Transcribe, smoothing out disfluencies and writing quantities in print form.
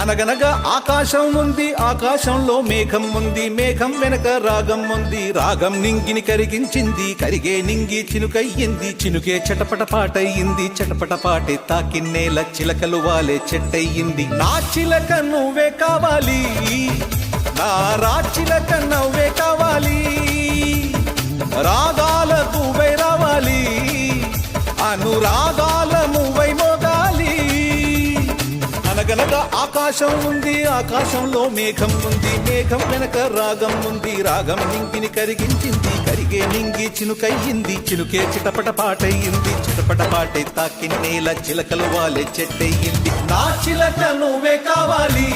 అనగనగా ఆకాశం ఉంది, ఆకాశంలో మేఘం ఉంది, మేఘం వెనక రాగం ఉంది, రాగం నింగిని కరిగించింది, కరిగే నింగి చినుకయ్యింది, చినుకే చటపట పాటయ్యింది, చటపట పాటే తాకిన్నేల చిలకలు వాలే చెట్టయ్యింది. నా చిలక నువ్వే కావాలి, నా రాచిలక నవ్వే కావాలి, రాగాల నువ్వై రావాలి, అనురాగాల నువ్వై మోగాలి. అనగనగా ఆకాశం ఉంది, ఆకాశంలో మేఘం ఉంది, మేఘం వెనక రాగం ఉంది, రాగం నింగిని కరిగించింది, కరిగే నింగి చినుకయ్యింది, చినుకే చిటపట పాటయ్యింది, చిటపట పాటే తాకిన్నేల చిలకలు వాలే చెట్టయ్యింది. నా చిలక నువ్వే కావాలి.